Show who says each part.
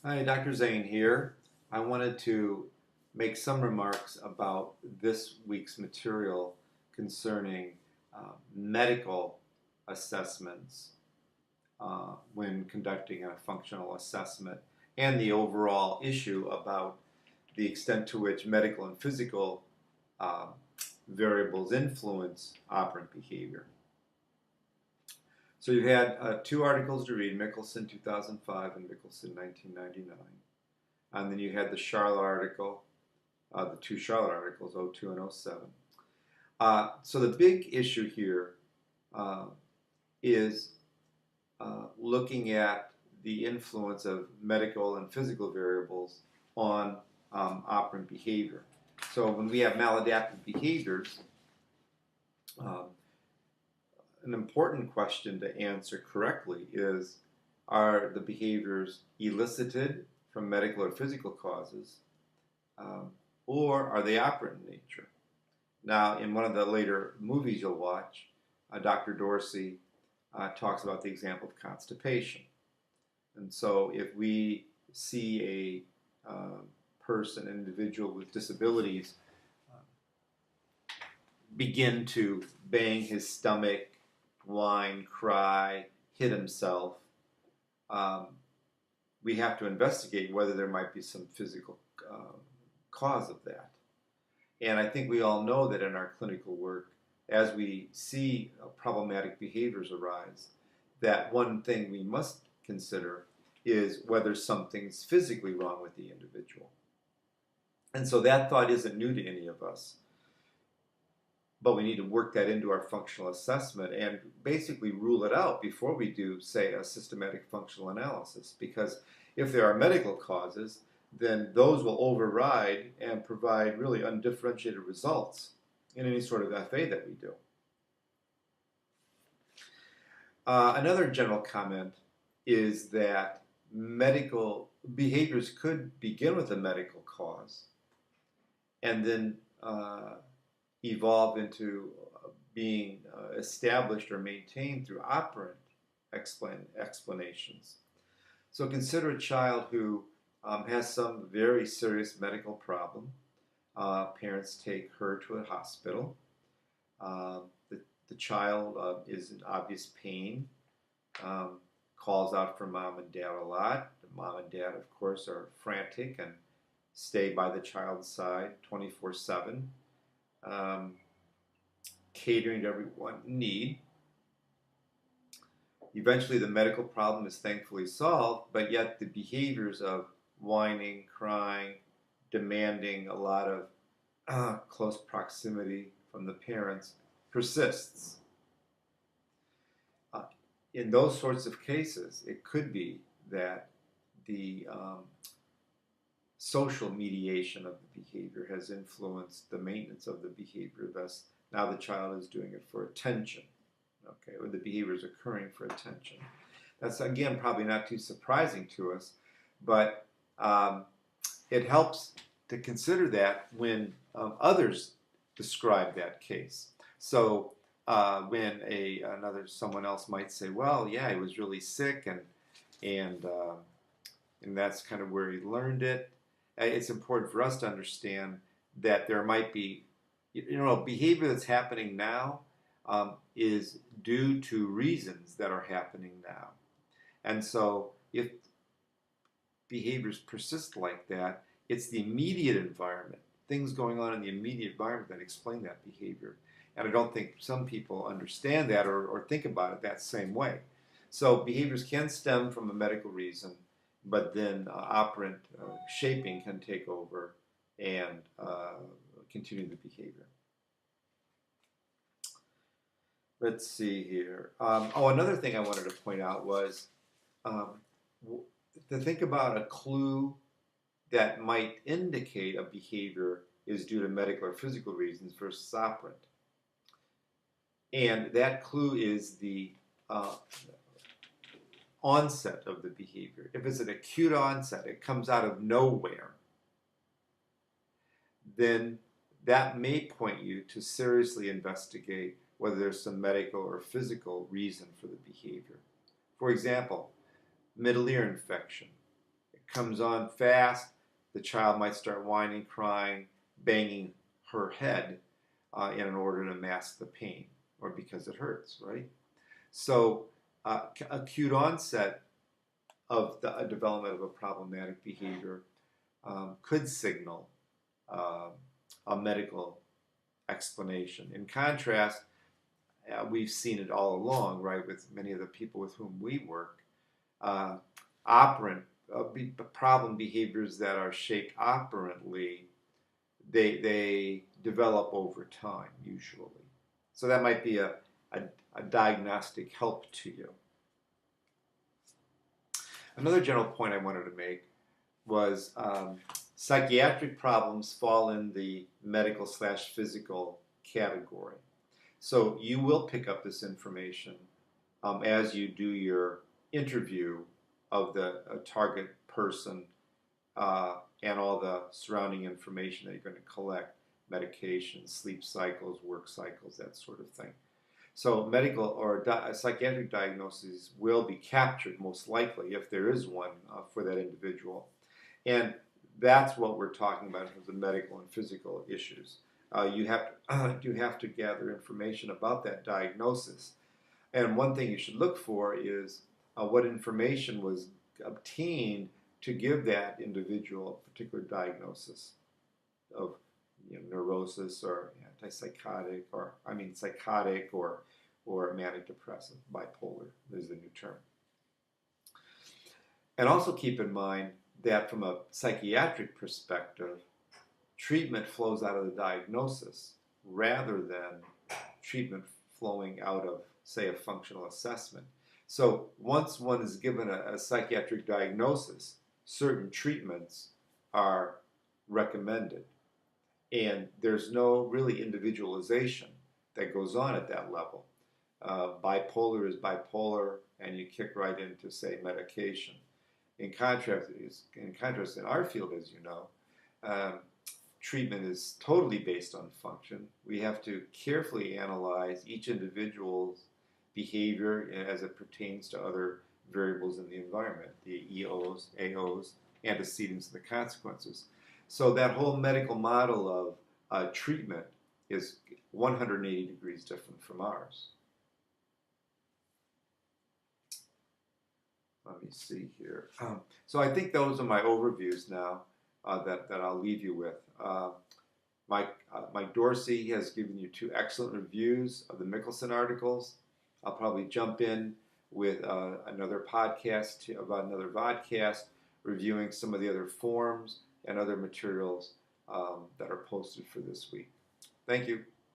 Speaker 1: Hi, Dr. Zane here. I wanted to make some remarks about this week's material concerning medical assessments when conducting a functional assessment and the overall issue about the extent to which medical and physical uh, variables influence operant behavior. So you've had two articles to read, Mickelson 2005 and Mickelson 1999. And then you had the Charlotte article, the two Charlotte articles, '02 and '07. So the big issue here uh, is looking at the influence of medical and physical variables on operant behavior. So when we have maladaptive behaviors, um, an important question to answer correctly is, are the behaviors elicited from medical or physical causes, um, or are they operant in nature? Now, in one of the later movies you'll watch, Dr. Dorsey talks about the example of constipation. And so if we see a person, an individual with disabilities, begin to bang his stomach, whine, cry, hit himself, um, we have to investigate whether there might be some physical cause of that. And I think we all know that in our clinical work, as we see problematic behaviors arise, that one thing we must consider is whether something's physically wrong with the individual. And so that thought isn't new to any of us, but we need to work that into our functional assessment and basically rule it out before we do, say, a systematic functional analysis. Because if there are medical causes, then those will override and provide really undifferentiated results in any sort of FA that we do. Another general comment is that medical behaviors could begin with a medical cause and then evolve into being established or maintained through operant explanations. So consider a child who has some very serious medical problem. Parents take her to a hospital. The child is in obvious pain, calls out for mom and dad a lot. The mom and dad, of course, are frantic and stay by the child's side 24/7, catering to everyone's need. Eventually, the medical problem is thankfully solved, but yet the behaviors of whining, crying, demanding a lot of close proximity from the parents persists. In those sorts of cases, it could be that the social mediation of the behavior has influenced the maintenance of the behavior. Thus, now the child is doing it for attention, okay, or the behavior is occurring for attention. That's, again, probably not too surprising to us, but it helps to consider that when others describe that case. So when someone else might say, well, yeah, he was really sick, and that's kind of where he learned it. It's important for us to understand that there might be, behavior that's happening now is due to reasons that are happening now. And so if behaviors persist like that, it's the immediate environment, things going on in the immediate environment that explain that behavior. And I don't think some people understand that or think about it that same way. So behaviors can stem from a medical reason, but then operant shaping can take over and continue the behavior. Let's see here. Another thing I wanted to point out was to think about a clue that might indicate a behavior is due to medical or physical reasons versus operant. And that clue is the onset of the behavior. If it's an acute onset, it comes out of nowhere, then that may point you to seriously investigate whether there's some medical or physical reason for the behavior. For example, middle ear infection. It comes on fast, the child might start whining, crying, banging her head in order to mask the pain or because it hurts, right? So acute onset of the development of a problematic behavior could signal uh, a medical explanation. In contrast, we've seen it all along, right, with many of the people with whom we work. Uh, operant problem behaviors that are shaped operantly, they develop over time usually. So that might be a diagnostic help to you. Another general point I wanted to make was psychiatric problems fall in the medical slash physical category. So you will pick up this information as you do your interview of the target person and all the surrounding information that you're going to collect, medications, sleep cycles, work cycles, that sort of thing. So medical or psychiatric diagnoses will be captured most likely if there is one for that individual. And that's what we're talking about in terms of medical and physical issues. You have to gather information about that diagnosis. And one thing you should look for is what information was obtained to give that individual a particular diagnosis of neurosis or antipsychotic or psychotic or manic depressive, bipolar is the new term. And also keep in mind that from a psychiatric perspective, treatment flows out of the diagnosis rather than treatment flowing out of, say, a functional assessment. So once one is given a psychiatric diagnosis, certain treatments are recommended. And there's no really individualization that goes on at that level. Bipolar is bipolar, and you kick right into, say, medication. In contrast, in our field, as you know, treatment is totally based on function. We have to carefully analyze each individual's behavior as it pertains to other variables in the environment, the EOs, AOs, antecedents, and the consequences. So that whole medical model of treatment is 180 degrees different from ours. Let me see here. So I think those are my overviews now that I'll leave you with. Mike Dorsey has given you 2 excellent reviews of the Mickelson articles. I'll probably jump in with another podcast about another vodcast reviewing some of the other forms and other materials that are posted for this week. Thank you.